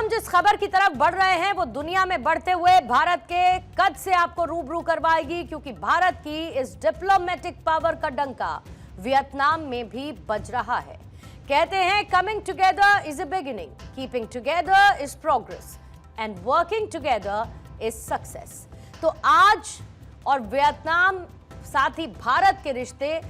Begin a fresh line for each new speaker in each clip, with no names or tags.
हम जिस खबर की तरफ बढ़ रहे हैं वो दुनिया में बढ़ते हुए भारत के कद से आपको रूबरू करवाएगी, क्योंकि भारत की इस डिप्लोमेटिक पावर का डंका वियतनाम में भी बज रहा है। कहते हैं coming together is a beginning, keeping together is progress and working together is success. तो आज और वियतनाम साथ ही भारत के रिश्ते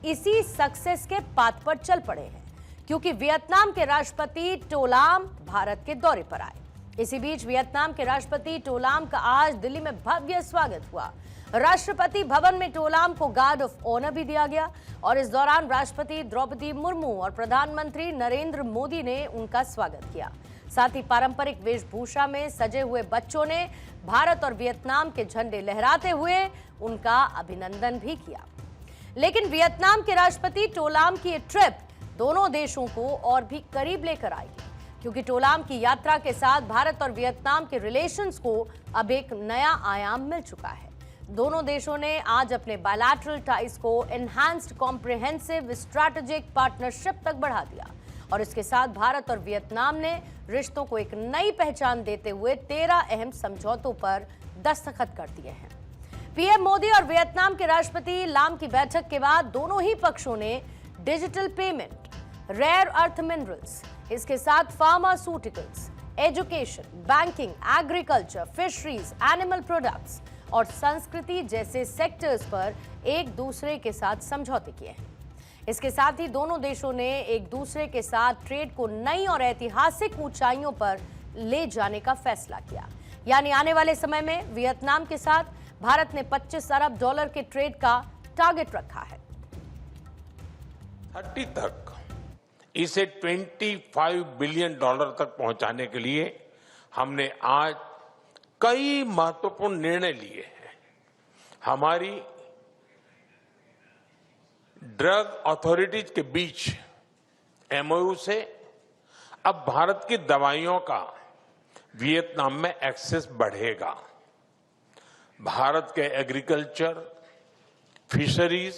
इसी सक्सेस के पाथ पर चल पड़े हैं, क्योंकि वियतनाम के राष्ट्रपति टो लाम भारत के दौरे पर आए। इसी बीच वियतनाम के राष्ट्रपति टो लाम का आज दिल्ली में भव्य स्वागत हुआ। राष्ट्रपति भवन में टो लाम को गार्ड ऑफ ऑनर भी दिया गया और इस दौरान राष्ट्रपति द्रौपदी मुर्मू और प्रधानमंत्री नरेंद्र मोदी ने उनका स्वागत किया। साथ ही पारंपरिक वेशभूषा में सजे हुए बच्चों ने भारत और वियतनाम के झंडे लहराते हुए उनका अभिनंदन भी किया। लेकिन वियतनाम के राष्ट्रपति टो लाम की ये ट्रिप दोनों देशों को और भी करीब लेकर आएगी, क्योंकि टो लाम की यात्रा के साथ भारत और वियतनाम के रिलेशंस को अब एक नया आयाम मिल चुका है। दोनों देशों ने आज अपने बायलैटरल टाइज को एनहांस्ड कॉम्प्रिहेंसिव स्ट्रैटेजिक पार्टनरशिप तक बढ़ा दिया और इसके साथ भारत और वियतनाम ने रिश्तों को एक नई पहचान देते हुए 13 अहम समझौतों पर दस्तखत कर दिए हैं। पीएम मोदी और वियतनाम के राष्ट्रपति लाम की बैठक के बाद दोनों ही पक्षों ने digital payment, rare earth minerals, इसके साथ pharmaceuticals, education, banking, agriculture, fisheries, animal products और संस्कृति जैसे सेक्टर्स पर एक दूसरे के साथ समझौते किए हैं। इसके साथ ही दोनों देशों ने एक दूसरे के साथ ट्रेड को नई और ऐतिहासिक ऊंचाइयों पर ले जाने का फैसला किया। यानी आने वाले समय में वियतनाम के साथ भारत ने $25 अरब के ट्रेड का टारगेट रखा है।
30 तक इसे $25 बिलियन तक पहुंचाने के लिए हमने आज कई महत्वपूर्ण निर्णय लिए हैं। हमारी ड्रग अथॉरिटीज के बीच एमओयू से अब भारत की दवाइयों का वियतनाम में एक्सेस बढ़ेगा। भारत के एग्रीकल्चर, फिशरीज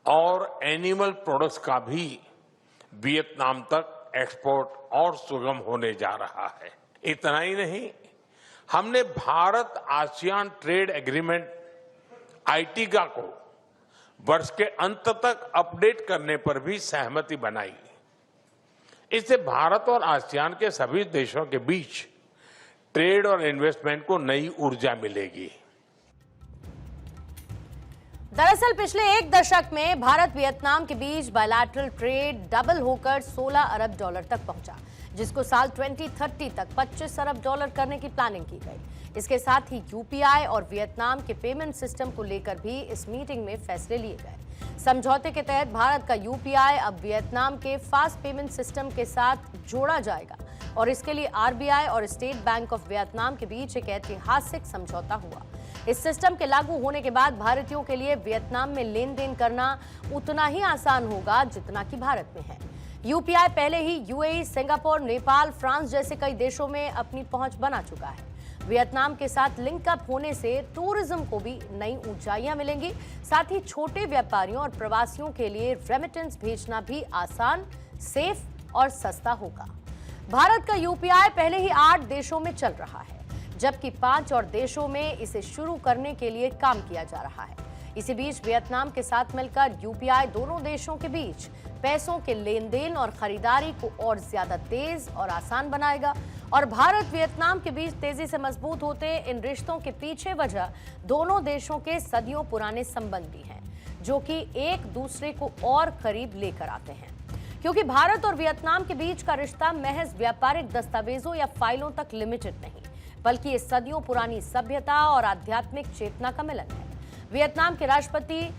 और एनिमल प्रोडक्ट्स का भी वियतनाम तक एक्सपोर्ट और सुगम होने जा रहा है। इतना ही नहीं, हमने भारत आसियान ट्रेड एग्रीमेंट आईटीगा को वर्ष के अंत तक अपडेट करने पर भी सहमति बनाई। इससे भारत और आसियान के सभी देशों के बीच ट्रेड और इन्वेस्टमेंट को नई ऊर्जा मिलेगी।
दरअसल पिछले एक दशक में भारत वियतनाम के बीच बायलैटरल ट्रेड डबल होकर $16 अरब तक पहुंचा, जिसको साल 2030 तक $25 अरब करने की प्लानिंग की गई। इसके साथ ही यूपीआई और वियतनाम के पेमेंट सिस्टम को लेकर भी इस मीटिंग में फैसले लिए गए। समझौते के तहत भारत का यूपीआई अब वियतनाम के फास्ट पेमेंट सिस्टम के साथ जोड़ा जाएगा और इसके लिए आरबीआई और स्टेट बैंक ऑफ वियतनाम के बीच एक ऐतिहासिक समझौता हुआ। इस सिस्टम के लागू होने के बाद भारतीयों के लिए वियतनाम में लेन देन करना उतना ही आसान होगा जितना कि भारत में है। यूपीआई पहले ही यूएई, सिंगापुर, नेपाल, फ्रांस जैसे कई देशों में अपनी पहुंच बना चुका है। वियतनाम के साथ लिंकअप होने से टूरिज्म को भी नई ऊंचाइयां मिलेंगी। साथ ही छोटे व्यापारियों और प्रवासियों के लिए रेमिटेंस भेजना भी आसान, सेफ और सस्ता होगा। भारत का यूपीआई पहले ही 8 देशों में चल रहा है, जबकि 5 और देशों में इसे शुरू करने के लिए काम किया जा रहा है। इसी बीच वियतनाम के साथ मिलकर यूपीआई दोनों देशों के बीच पैसों के लेन देन और खरीदारी को और ज्यादा तेज और आसान बनाएगा और भारत वियतनाम के बीच तेजी से मजबूत होते इन रिश्तों के पीछे वजह दोनों देशों के सदियों पुराने संबंध भी हैं, जो कि एक दूसरे को और करीब लेकर आते हैं। क्योंकि भारत और वियतनाम के बीच का रिश्ता महज व्यापारिक दस्तावेजों या फाइलों तक लिमिटेड नहीं, बल्कि ये सदियों पुरानी सभ्यता और आध्यात्मिक चेतना का मिलन है। वियतनाम के राष्ट्रपति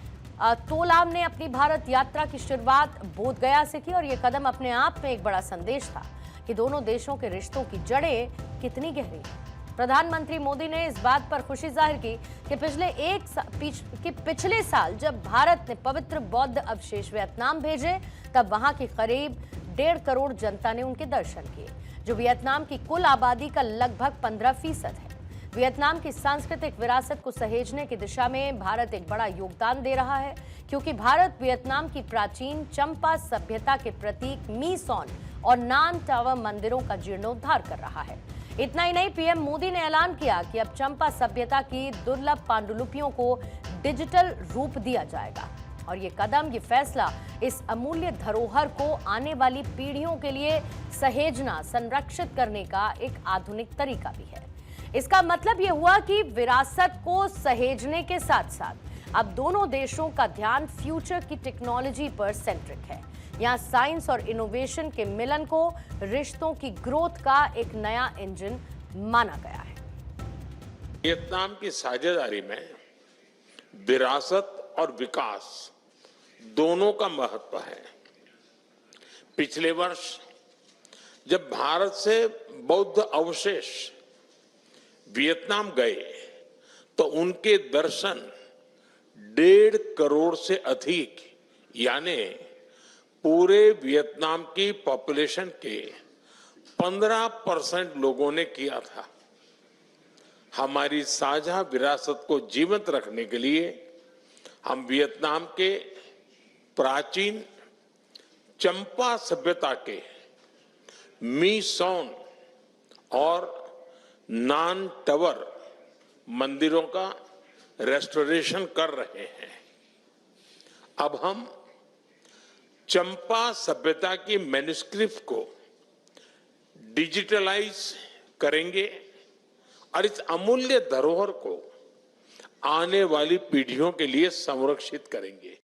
टो लाम ने अपनी भारत यात्रा की शुरुआत बोधगया से की और ये कदम अपने आप में एक बड़ा संदेश था कि दोनों देशों के रिश्तों की जड़ें कितनी गहरी हैं। प्रधानमंत्री मोदी ने इस बात पर खुशी जाहिर की कि पिछले साल जब भारत ने पवित्र बौद्ध अवशेष वियतनाम भेजे, तब वहां की करीब 1.5 करोड़ जनता ने उनके दर्शन किए, जो वियतनाम की कुल आबादी का लगभग 15% है। वियतनाम की सांस्कृतिक विरासत को सहेजने की दिशा में भारत एक बड़ा योगदान दे रहा है, क्योंकि भारत वियतनाम की प्राचीन चंपा सभ्यता के प्रतीक मी सॉन और नान टावर मंदिरों का जीर्णोद्धार कर रहा है। इतना ही नहीं, पीएम मोदी ने ऐलान किया कि अब चंपा सभ्यता की दुर्लभ पांडुलिपियों को डिजिटल रूप दिया जाएगा और ये कदम, ये फैसला इस अमूल्य धरोहर को आने वाली पीढ़ियों के लिए सहेजना, संरक्षित करने का एक आधुनिक तरीका भी है। इसका मतलब ये हुआ कि विरासत को सहेजने के साथ साथ अब दोनों देशों का ध्यान फ्यूचर की टेक्नोलॉजी पर सेंट्रिक है। यहाँ साइंस और इनोवेशन के मिलन को रिश्तों की ग्रोथ का एक नया इंजन माना गया है।
वियतनाम की साझेदारी में विरासत और विकास दोनों का महत्व है। पिछले वर्ष जब भारत से बौद्ध अवशेष वियतनाम गए तो उनके दर्शन 1.5 करोड़ से अधिक, यानी पूरे वियतनाम की पॉपुलेशन के 15% लोगों ने किया था। हमारी साझा विरासत को जीवंत रखने के लिए हम वियतनाम के प्राचीन चंपा सभ्यता के मी सॉन और नान टावर मंदिरों का रेस्टोरेशन कर रहे हैं। अब हम चंपा सभ्यता की मैन्युस्क्रिप्ट को डिजिटलाइज करेंगे और इस अमूल्य धरोहर को आने वाली पीढ़ियों के लिए संरक्षित करेंगे।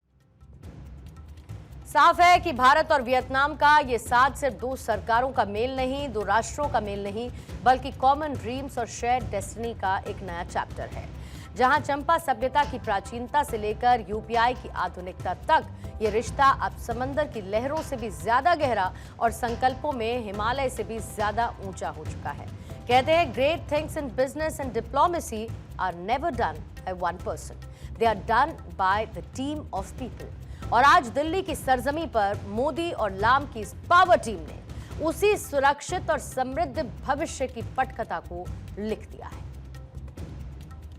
साफ है कि भारत और वियतनाम का ये साथ सिर्फ दो सरकारों का मेल नहीं, दो राष्ट्रों का मेल नहीं, बल्कि कॉमन ड्रीम्स और शेयर्ड डेस्टिनी का एक नया चैप्टर है, जहां चंपा सभ्यता की प्राचीनता से लेकर यूपीआई की आधुनिकता तक ये रिश्ता अब समंदर की लहरों से भी ज्यादा गहरा और संकल्पों में हिमालय से भी ज्यादा ऊंचा हो चुका है। कहते हैं, great things in business and diplomacy are never done by one person, they are done by the team of people. और आज दिल्ली की सरजमी पर मोदी और लाम की इस पावर टीम ने उसी सुरक्षित और समृद्ध भविष्य की पटकथा को लिख दिया है।